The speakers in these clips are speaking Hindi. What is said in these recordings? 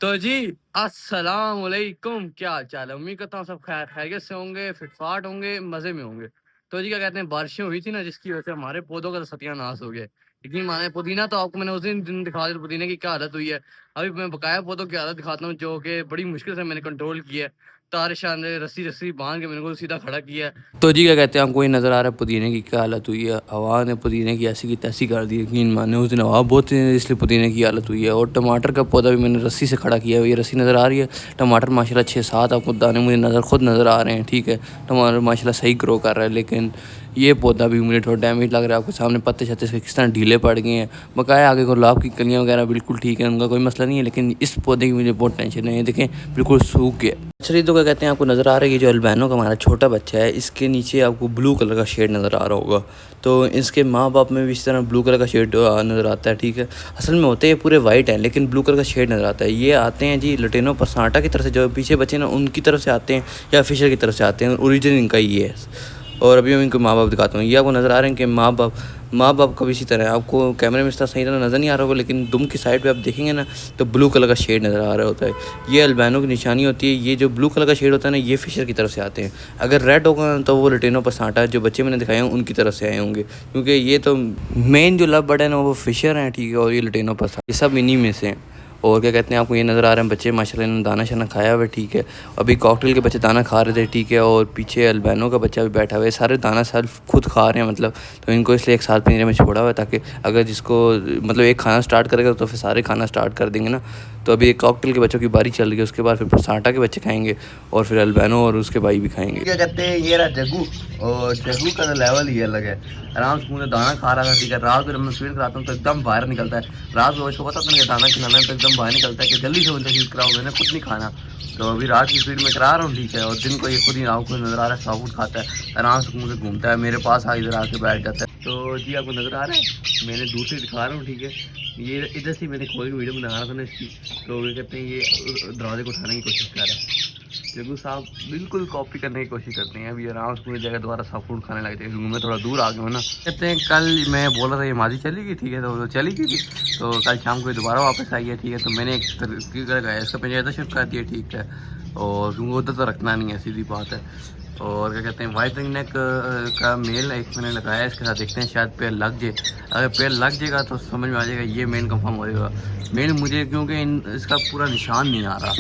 तो जी अस्सलाम वालेकुम, क्या हाल चाल है। उम्मीद करता हूँ सब खैर खैरियत से होंगे, फिटफाट होंगे, मजे में होंगे। तो जी क्या कहते हैं, बारिशें हुई थी ना, जिसकी वजह से हमारे पौधों का तो सत्यानाश हो गया। यकीन माने, पुदीना तो आपको मैंने उस दिन दिखा दिया, पुदीने की क्या हालत हुई है। अभी मैं बकाया पौधों की हालत दिखाता हूँ, जो कि बड़ी मुश्किल से मैंने कंट्रोल की है। तार शान रस्सी रस्सी बांध के मैंने को सीधा खड़ा किया है। तो जी क्या कहते हैं, आपको ये नज़र आ रहा है पुदीने की क्या हालत हुई है। हवा ने पुदीने की ऐसी की तैसी कर दी, यकीन माने उस दिन हवा बहुत थी, इसलिए पुदीने की हालत हुई है। और टमाटर का पौधा भी मैंने रस्सी से खड़ा किया है, ये रस्सी नज़र आ रही है। टमाटर माशाल्लाह 6-7 आपको दाने मुझे खुद नज़र आ रहे हैं, ठीक है। टमाटर माशाल्लाह सही ग्रो कर रहा है, लेकिन ये पौधा भी मुझे थोड़ा डैमेज लग रहा है। आपके सामने पत्ते छत्ते से किस तरह ढीले पड़ गए हैं। बकाया आगे गुलाब की कलियाँ वगैरह बिल्कुल ठीक है, उनका कोई मसला नहीं है, लेकिन इस पौधे की मुझे बहुत टेंशन है। ये देखें बिल्कुल सूख गया। अच्छा तो क्या कहते हैं, आपको नज़र आ रहा है, ये जो अल्बानो का हमारा छोटा बच्चा है, इसके नीचे आपको ब्लू कलर का शेड नज़र आ रहा होगा। तो इसके माँ बाप में भी इस तरह ब्लू कलर का शेड नज़र आता है, ठीक है। असल में होते हैं पूरे वाइट हैं, लेकिन ब्लू कलर का शेड नज़र आता है। ये आते हैं जी लटेनो पसाटा की तरफ से, जो पीछे बच्चे ना उनकी तरफ से आते हैं, या फिशर की तरफ से आते हैं। ओरिजिन इनका ये है। और अभी मैं इनको माँ बाप दिखाता हूँ। ये आपको नज़र आ रहे हैं कि माँ बाप कभी इसी तरह है। आपको कैमरे में इस तरह सही तरह नज़र नहीं आ रहा होगा, लेकिन दुम की साइड पे आप देखेंगे ना, तो ब्लू कलर का शेड नज़र आ रहा होता है। ये अल्बानो की निशानी होती है। ये जो ब्लू कलर का शेड होता है ना, ये फिशर की तरफ से आते हैं। अगर रेड होगा तो वो लटेनो पसाटा, जो बच्चे मैंने दिखाए हैं, उनकी तरफ से आए होंगे। क्योंकि ये तो मेन जो लव बर्ड है ना, वो फिशर हैं, ठीक है। और ये लटेनो पसाटा, ये सब इन्हीं में से हैं। और क्या कहते हैं, आपको ये नज़र आ रहे हैं बच्चे माशाल्लाह इन्होंने दाना शाना खाया हुआ है, ठीक है। अभी कॉकटेल के बच्चे दाना खा रहे थे, ठीक है। और पीछे अल्बानो का बच्चा भी बैठा हुआ है। सारे दाना सेल्फ खुद खा रहे हैं, मतलब। तो इनको इसलिए एक साथ पिंजरे में छोड़ा हुआ है, ताकि अगर जिसको मतलब एक खाना स्टार्ट करेगा तो फिर सारे खाना स्टार्ट कर देंगे ना। तो अभी एक कॉकटेल के बच्चों की बारी चल रही है, उसके बाद फिर पसाटा के बच्चे खाएंगे, और फिर अल्बानो और उसके भाई भी खाएंगे। क्या कहते हैं, ये रहा जग्गू। और जग्गू का लेवल ही अलग है। आराम से मुझे दाना खा रहा था, ठीक है। रात को जब मैं फीड कराता हूँ तो एकदम बाहर निकलता है। रात को उसको पता था दाना खिलाना है, तो एकदम बाहर निकलता है कि जल्दी से मुझे फीड कराओ, मैंने कुछ नहीं खाना। तो अभी रात की फीड में करा रहा हूँ, ठीक है। और दिन को ये खुद ही आपको नज़र आ रहा है, सब कुछ खाता है, आराम से मुझे घूमता है, मेरे पास इधर आके बैठ जाता है। तो जी आपको नज़र आ रहा है, मैंने दूर से दिखा रहा हूँ, ठीक है। ये इधर से मैंने खोल के वीडियो बना रहा था ना इसकी। तो ये कहते हैं, ये दरवाजे को उठाने की कोशिश कर रहा है। जग्गू साहब बिल्कुल कॉपी करने की कोशिश करते हैं। अभी आराम से पूरी जगह दोबारा सब फूड खाने लगते हैं, क्योंकि मैं थोड़ा दूर आ गया हूँ ना। कहते हैं कल मैं बोला था ये माजी चली गई, ठीक है। तो चली गई, तो कल शाम को दोबारा वापस आई है, ठीक है। तो मैंने एक गया इसका पंचायत शिफ्ट कर दिया, ठीक है। और क्योंकि उधर तो रखना नहीं है, सीधी बात है। और क्या कहते हैं, वाइट रिंग नेक का मेल एक मैंने लगाया, इसके साथ देखते हैं शायद पेड़ लग जाए। अगर पेड़ लग जाएगा तो समझ में आ जाएगा ये मेल कंफर्म हो जाएगा। मेल मुझे क्योंकि इसका पूरा निशान नहीं आ रहा।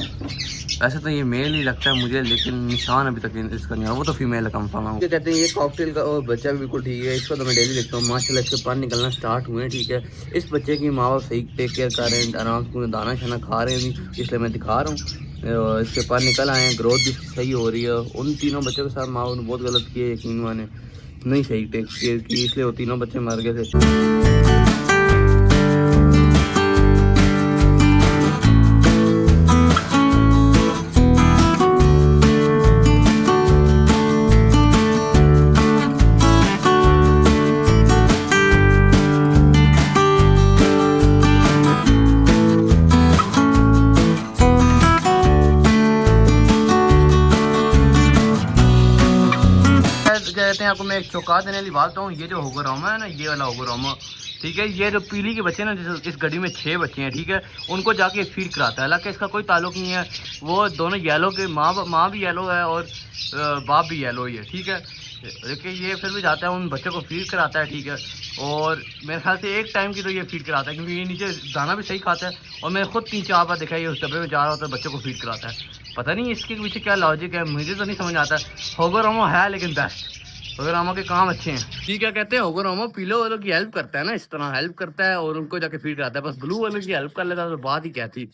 वैसे तो ये मेल ही लगता है मुझे, लेकिन निशान अभी तक इसका नहीं आ रहा। वो तो फीमेल है कंफर्म है। कहते हैं ये कॉकटेल का और बच्चा भी बिल्कुल ठीक है। इसको तो मैं डेली देखता हूँ, माशाल्लाह इसके पान निकलना स्टार्ट हुए हैं, ठीक है। इस बच्चे की माँ बाप सही टेक केयर कर रहे हैं, आराम से दाना शाना खा रहे हैं, इसलिए मैं दिखा रहा हूँ। इसके पास निकल आए हैं, ग्रोथ भी सही हो रही है। उन तीनों बच्चों के साथ माँ ने बहुत गलत किया, यकीन माने नहीं सही टेक केयर की, इसलिए वो तीनों बच्चे मर गए थे। कहते हैं, आपको मैं एक चौंका देने वाली बात हूँ। ये जो होगोरामा है ना, ये वाला होगोरामा, ठीक है। ये जो पीली के बच्चे ना, इस गड्डी में 6 बच्चे हैं, ठीक है। उनको जाके फीड कराता है, हालांकि इसका कोई ताल्लुक नहीं है। वो दोनों येलो के, माँ भी येलो है और बाप भी येलो ही है, ठीक है। लेकिन ये फिर भी जाता है, उन बच्चों को फीड कराता है, ठीक है। और मेरे ख्याल से एक टाइम की तो ये फीड कराता है, क्योंकि ये नीचे दाना भी सही खाता है। और मैंने खुद 3-4 बार देखा है, ये उस डब्बे में जा रहा होता है, बच्चों को फीड कराता है। पता नहीं इसके पीछे क्या लॉजिक है, मुझे तो नहीं समझ आता है। होगोरामा है लेकिन बेस्ट, होगोरामा के काम अच्छे हैं। ठीक है, कहते हैं होगोरामा पीलो वालों की हेल्प करता है ना, इस तरह हेल्प करता है और उनको जाके फीड कराता है। बस ब्लू वालों की हेल्प कर लेता है तो बात ही क्या थी।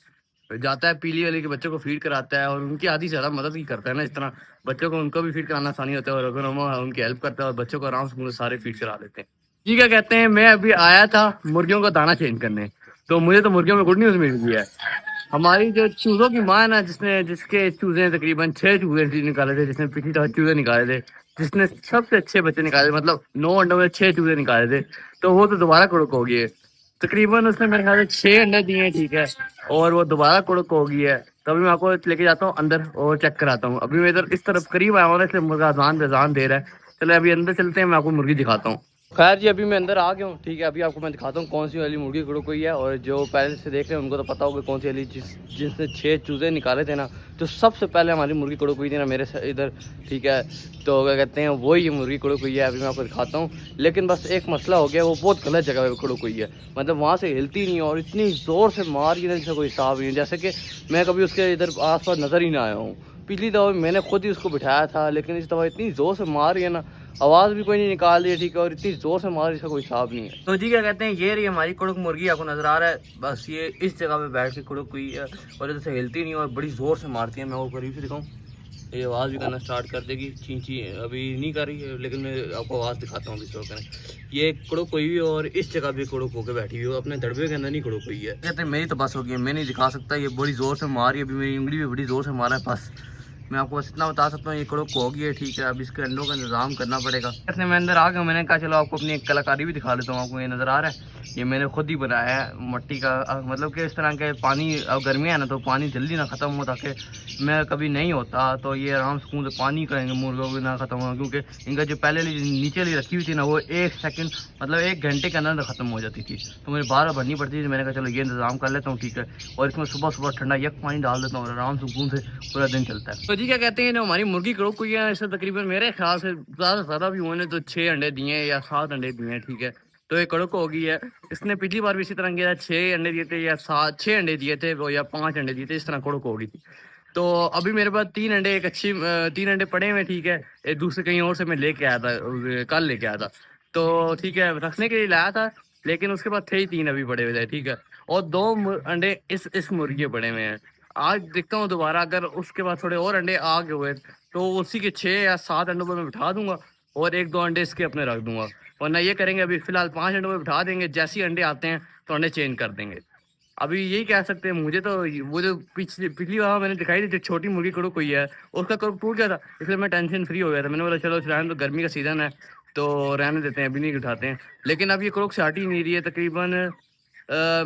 जाता है पीली वाले के बच्चों को फीड कराता है और उनकी आधी से ज़्यादा मदद ही करता है ना, इस तरह बच्चों को उनको भी फीड कराना आसानी होता है। और होगोरामा उनकी हेल्प करता है और बच्चों को आराम से सारे फीड करा देते हैं। ठीक है, कहते हैं मैं अभी आया था मुर्गियों का दाना चेंज करने, तो मुझे तो मुर्गियों में गुड न्यूज़ मिल गई है। हमारी जो चूज़ों की माँ है ना, जिसके चूज़े तकरीबन 6 चूज़े निकाले थे, जिसने पिछली दफा चूज़े निकाले थे, जिसने सबसे अच्छे बच्चे निकाले, मतलब 9 अंडों में 6 चूज़े निकाले थे, तो वो तो दोबारा कुड़क हो गई है। तकरीबन उसने मेरे ख्याल से 6 अंडे दिए हैं, ठीक है। और वो दोबारा कुड़क हो गई है। तो अभी मैं आपको लेके जाता हूँ अंदर और चेक कराता हूँ। अभी मैं इधर इस तरफ करीब आया हूँ ना, इसलिए मुर्गा अजान दे रहा है। चले अभी अंदर चलते हैं, मैं आपको मुर्गी दिखाता हूँ। खैर जी, अभी मैं अंदर आ गया हूँ, ठीक है। अभी आपको मैं दिखाता हूँ कौन सी वाली मुर्गी कुड़क हुई है, और जो पहले से देख रहे हैं उनको तो पता होगा कौन सी वाली जिसने 6 चूज़े निकाले थे ना, तो सबसे पहले हमारी मुर्गी कुड़क हुई थी ना मेरे इधर, ठीक है। तो क्या कहते हैं, वही ये मुर्गी कुड़क हुई है। अभी मैं आपको दिखाता हूँ, लेकिन बस एक मसला हो गया, वो बहुत गलत जगह पर कुड़क हुई है। मतलब वहाँ से हिलती नहीं है, और इतनी ज़ोर से मार रही है जिसका कोई हिसाब नहीं है, जैसे कि मैं कभी उसके इधर आस पास नज़र ही ना आया हूँ। पिछली दफ़ा मैंने खुद ही उसको बिठाया था, लेकिन इस दफ़ा इतनी ज़ोर से मार रही है ना, आवाज़ भी कोई नहीं निकाल रही है, ठीक है। और इतनी ज़ोर से मार रही है, इसका कोई हिसाब नहीं है। तो जी क्या कहते हैं, ये रही हमारी कुड़क मुर्गी, आपको नज़र आ रहा है। बस ये इस जगह पे बैठ के कुड़क हुई है, और इधर से हिलती नहीं है, और बड़ी ज़ोर से मारती है। मैं वो करीब से दिखाऊँ, ये आवाज़ भी करना स्टार्ट कर देगी, ची ची। अभी नहीं कर रही है, लेकिन मैं आपको आवाज़ दिखाता हूँ अभी शो करें। ये कुड़क हुई है, और इस जगह भी कुड़क होकर बैठी हुई है, अपने दड़बे के अंदर नहीं कुड़क हुई है। कहते हैं मेरी तो बस हो गई, मैं नहीं दिखा सकता। ये बड़ी ज़ोर से मार रही है, अभी मेरी उंगली भी बड़ी ज़ोर से मारा है। बस मैं आपको बस इतना बता सकता हूँ, ये कुड़क हो गई है, ठीक है। अब इसके अंडों का इंतजाम करना पड़ेगा। इसने मैं अंदर आ गया, मैंने कहा चलो आपको अपनी एक कलाकारी भी दिखा देता हूँ। आपको ये नज़र आ रहा है, ये मैंने खुद ही बनाया है मट्टी का। मतलब कि इस तरह के पानी, अब गर्मियाँ है ना, तो पानी जल्दी ना ख़त्म हो, ताकि मैं कभी नहीं होता तो ये आराम सुकून से पानी करेंगे, मुर्गों को ना ख़त्म हो। क्योंकि इनका जो पहले नीचे वाली रखी हुई थी ना, वो 1 सेकंड मतलब 1 घंटे के अंदर ख़त्म हो जाती थी, तो मुझे बार बार भरनी पड़ती थी। मैंने कहा चलो ये इंतज़ाम कर लेता हूँ, ठीक है। और इसमें सुबह सुबह ठंडा यक पानी डाल देता हूँ, और आराम सुकून से पूरा दिन चलता है। तो जी क्या कहते हैं, ना हमारी मुर्गी कुड़क हुई है, इससे तकरीबन मेरे ख्याल से ज़्यादा से ज़्यादा भी हुए ने तो 6 अंडे दिए हैं या 7 अंडे दिए हैं, ठीक है। तो ये कुड़क हो गई है। इसने पिछली बार भी इसी तरह किया था, 6 अंडे दिए थे या 7, 6 अंडे दिए थे वो, या 5 अंडे दिए थे, इस तरह कुड़क हो गई थी। तो अभी मेरे पास 3 अंडे, एक अच्छी 3 अंडे पड़े हुए, ठीक है। एक दूसरे कहीं और से मैं लेके आया था, कल लेके आया था। तो ठीक है, रखने के लिए लाया था, लेकिन उसके बाद थे ही 3 अभी पड़े हुए थे, ठीक है। और 2 अंडे इस मुर्गी के पड़े हुए हैं। आज देखता हूँ दोबारा, अगर उसके बाद थोड़े और अंडे आ गए हुए तो उसी के 6 या 7 अंडों पे मैं बिठा दूंगा, और 1-2 अंडे इसके अपने रख दूंगा। वरना ये करेंगे, अभी फिलहाल 5 अंडों पे बिठा देंगे, जैसे ही अंडे आते हैं तो अंडे चेंज कर देंगे। अभी यही कह सकते हैं। मुझे तो वो जो पिछली बार मैंने दिखाई थी, जो छोटी मुर्गी कुड़क हुई है, उसका कुड़क टूट गया था, इसलिए मैं टेंशन फ्री हो गया था। मैंने बोला चलो रहने, तो गर्मी का सीज़न है तो रहने देते हैं, अभी नहीं उठाते हैं। लेकिन अब ये कुड़क से हट ही नहीं रही है तकरीबन।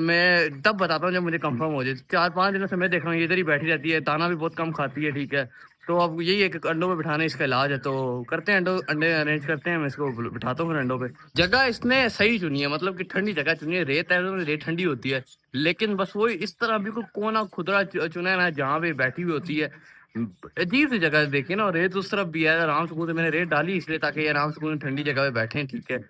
मैं तब बताता हूँ जब मुझे कंफर्म हो जाए। 4-5 दिनों से मैं देख रहा हूँ ये इधर ही बैठी रहती है, दाना भी बहुत कम खाती है, ठीक है। तो अब यही है कि अंडों पे बिठाने इसका इलाज है, तो करते हैं, अंडे अरेंज करते हैं, मैं इसको बिठाता हूँ फिर अंडों पे। जगह इसने सही चुनी है, मतलब कि ठंडी जगह चुनी है। रेत है तो रेत ठंडी होती है, लेकिन बस वो इस तरह बिल्कुल कोना खुदरा चुना है ना, जहाँ पे बैठी हुई होती है। अजीब सी जगह देखिए ना, और रेत उस तरफ भी है, आराम सुकून से मैंने रेत डाली इसलिए ताकि ये आराम सुकून से ठंडी जगह पे बैठे, ठीक है।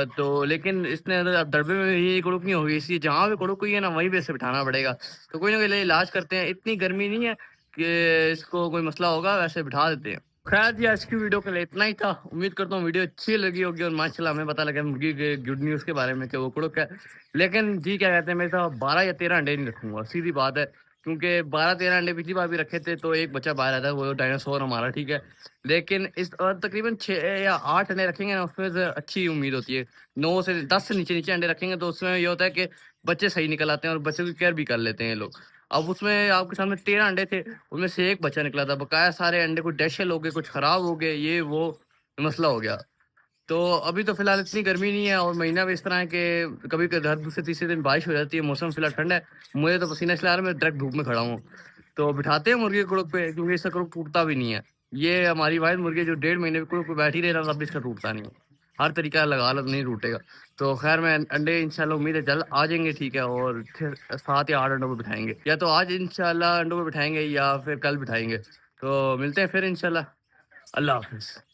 तो लेकिन इसने अब दड़बे में ये कुड़ुक नहीं होगी, इसलिए जहाँ पे कुड़ुक हुई है ना, वहीं पे इसे बिठाना पड़ेगा। तो कोई ना कोई इलाज करते हैं, इतनी गर्मी नहीं है कि इसको कोई मसला होगा, वैसे बिठा देते हैं। खैर जी, आज की वीडियो के लिए इतना ही था। उम्मीद करता हूँ वीडियो अच्छी लगी होगी, और माशाल्लाह हमें पता लगा मुर्गी के गुड न्यूज़ के बारे में कि वो कुड़ुक है। लेकिन जी क्या कहते हैं, मैं तो 12 या 13 अंडे नहीं रखूंगा, सीधी बात है। क्योंकि 12-13 अंडे पिछली बार भी रखे थे, तो एक बच्चा बाहर आता है, वो डायनासोर हमारा, ठीक है। लेकिन इस तकरीबन 6 या 8 अंडे रखेंगे ना, उसमें से अच्छी उम्मीद होती है। 9 से 10 से नीचे नीचे अंडे रखेंगे तो उसमें ये होता है कि बच्चे सही निकल आते हैं, और बच्चों की केयर भी कर लेते हैं लोग। अब उसमें आपके सामने 13 अंडे थे, उनमें से एक बच्चा निकला था, बकाया सारे अंडे कुछ डैशल हो गए, कुछ खराब हो गए, ये वो मसला हो गया। तो अभी तो फिलहाल इतनी गर्मी नहीं है, और महीना भी इस तरह है कि कभी हर दूसरे तीसरे दिन बारिश हो जाती है, मौसम फिलहाल ठंडा है। मुझे तो पसीना इसलिए आ रहा है, मैं डायरेक्ट धूप में खड़ा हूँ। तो बिठाते हैं मुर्गी कुड़क पे, क्योंकि इसका कुड़क टूटता भी नहीं है। ये हमारी वाइल्ड मुर्गी है, जो 1.5 महीने कुड़क पे बैठी रहे ना, तब भी इसका टूटता नहीं है। हर तरीका लगा लो, नहीं टूटेगा। तो खैर, मैं अंडे इंशाल्लाह उम्मीद है जल्द आ जाएंगे, ठीक है। और फिर 7 या 8 अंडों पे बिठाएंगे, या तो आज इंशाल्लाह अंडों पे बिठाएंगे, या फिर कल बिठाएंगे। तो मिलते हैं फिर इंशाल्लाह। अल्लाह हाफिज़।